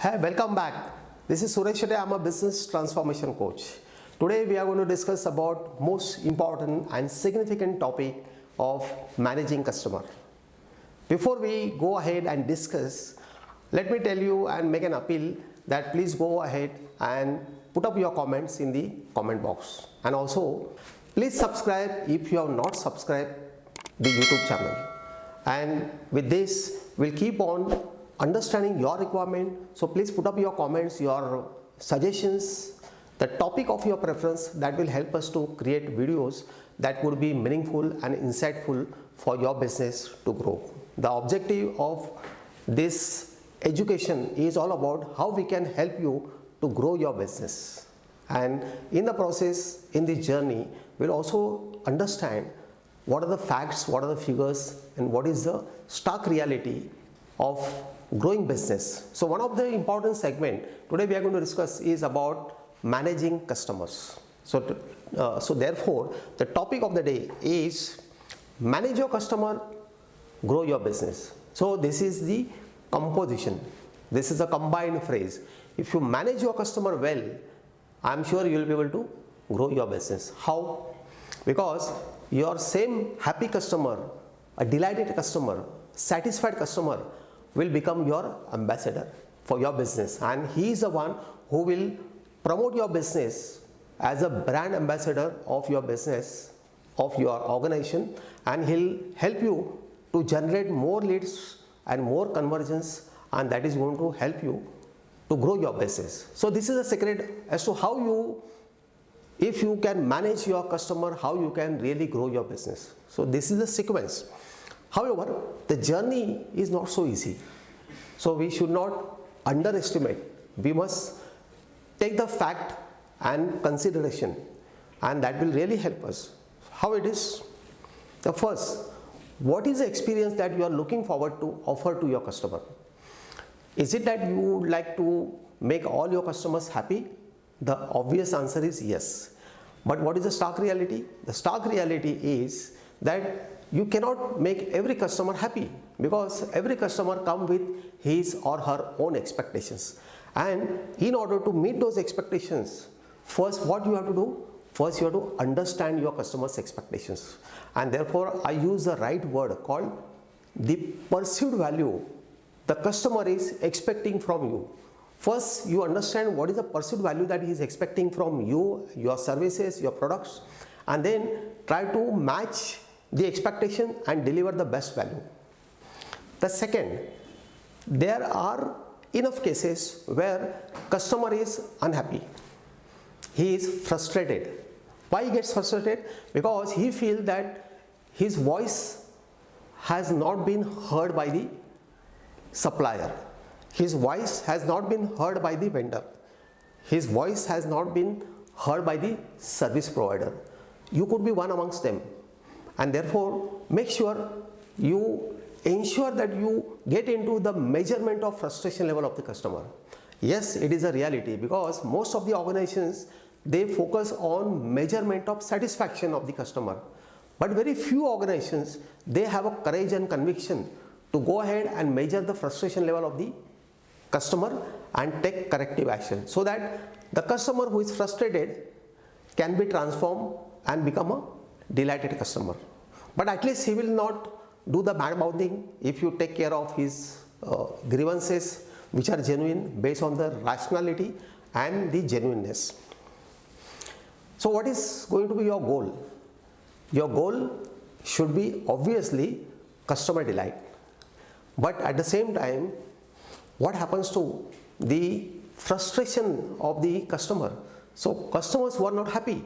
Hey, welcome back. This is Suresh Shetty. I'm a business transformation coach. Today we are going to discuss about most important and significant topic of managing customer. Before we go ahead and discuss, let me tell you and make an appeal that please go ahead and put up your comments in the comment box. And also, please subscribe if you have not subscribed the YouTube channel. And with this, we'll keep on understanding your requirement. So please put up your comments, your suggestions, the topic of your preference that will help us to create videos that would be meaningful and insightful for your business to grow. The objective of this education is all about how we can help you to grow your business. And in the process, in this journey, we'll also understand what are the facts, what are the figures, and what is the stark reality of growing business. So one of the important segment today we are going to discuss is about managing customers. So therefore the topic of the day is manage your customer, grow your business. So this is the composition. This is a combined phrase. If you manage your customer well, I am sure you will be able to grow your business. How? Because your same happy customer, a delighted customer, satisfied customer will become your ambassador for your business, and he is the one who will promote your business as a brand ambassador of your business, of your organization, and he'll help you to generate more leads and more conversions, and that is going to help you to grow your business. So this is a secret as to how you, if you can manage your customer, how you can really grow your business. So this is the sequence. However, the journey is not so easy. So we should not underestimate. We must take the fact and consideration, and that will really help us. How it is? The first, what is the experience that you are looking forward to offer to your customer? Is it that you would like to make all your customers happy? The obvious answer is yes. But what is the stark reality? The stark reality is that you cannot make every customer happy, because every customer comes with his or her own expectations. And in order to meet those expectations, first what you have to do? First you have to understand your customer's expectations. And therefore I use the right word called the perceived value the customer is expecting from you. First you understand what is the perceived value that he is expecting from you, your services, your products, and then try to match the expectation and deliver the best value. The second, there are enough cases where customer is unhappy. He is frustrated. Why he gets frustrated? Because he feels that his voice has not been heard by the supplier. His voice has not been heard by the vendor. His voice has not been heard by the service provider. You could be one amongst them. And therefore, make sure you ensure that you get into the measurement of frustration level of the customer. Yes, it is a reality, because most of the organizations, they focus on measurement of satisfaction of the customer. But very few organizations, they have a courage and conviction to go ahead and measure the frustration level of the customer and take corrective action, so that the customer who is frustrated can be transformed and become a delighted customer. But at least he will not do the bad mouthing if you take care of his grievances, which are genuine based on the rationality and the genuineness. So what is going to be your goal? Your goal should be obviously customer delight. But at the same time, what happens to the frustration of the customer? So customers who are not happy,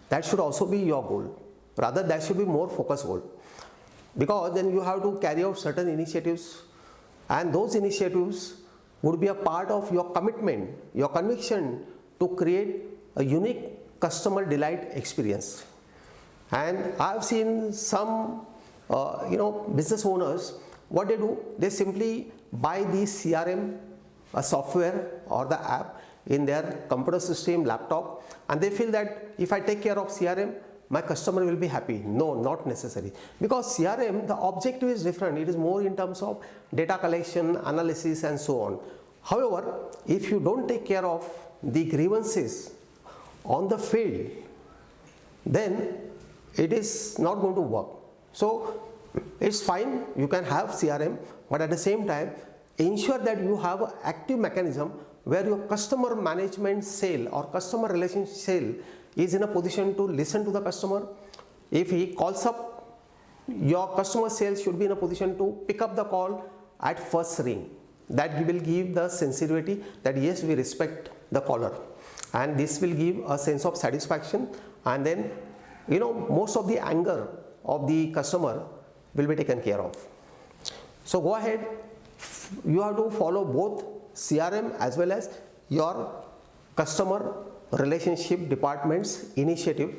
that should also be your goal. Rather, that should be more focused goal, because then you have to carry out certain initiatives, and those initiatives would be a part of your commitment, your conviction to create a unique customer delight experience. And I have seen some business owners, what they do, they simply buy the CRM, a software or the app in their computer system, laptop, and they feel that if I take care of CRM, my customer will be happy. No, not necessary. Because CRM, the objective is different. It is more in terms of data collection, analysis, and so on. However, if you don't take care of the grievances on the field, then it is not going to work. So it's fine, you can have CRM, but at the same time ensure that you have an active mechanism where your customer management cell or customer relationship cell is in a position to listen to the customer. If he calls up, your customer sales should be in a position to pick up the call at first ring. That will give the sensitivity that yes, we respect the caller, and this will give a sense of satisfaction, and then most of the anger of the customer will be taken care of. So go ahead, you have to follow both CRM as well as your customer relationship department's initiative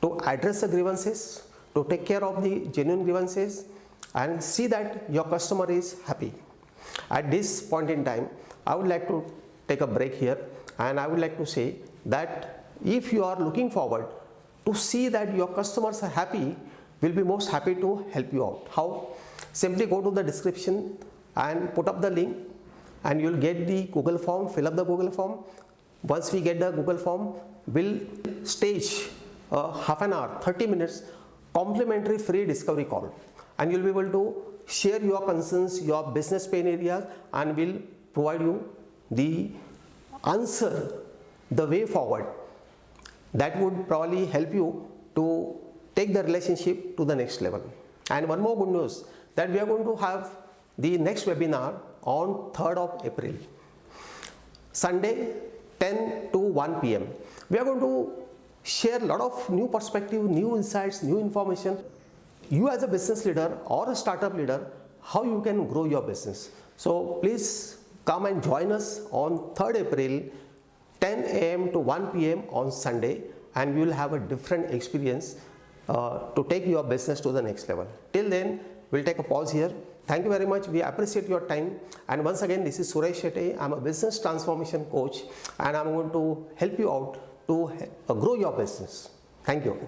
to address the grievances, to take care of the genuine grievances, and see that your customer is happy. At this point in time, I would like to take a break here, and I would like to say that if you are looking forward to see that your customers are happy, we'll be most happy to help you out. How? Simply go to the description and put up the link, and you'll get the Google form. Fill up the Google form. Once we get the Google form, we'll stage half an hour, 30 minutes complimentary free discovery call, and you'll be able to share your concerns, your business pain areas, and we'll provide you the answer, the way forward that would probably help you to take the relationship to the next level. And one more good news, that we are going to have the next webinar on 3rd of April, Sunday, 10 to 1 p.m. We are going to share a lot of new perspective, new insights, new information. You as a business leader or a startup leader, how you can grow your business. So please come and join us on 3rd April, 10 a.m. to 1 p.m. on Sunday, and you will have a different experience to take your business to the next level. Till then, we'll take a pause here. Thank you very much. We appreciate your time. And once again, this is Suresh Shetty. I'm a business transformation coach, and I'm going to help you out to grow your business. Thank you.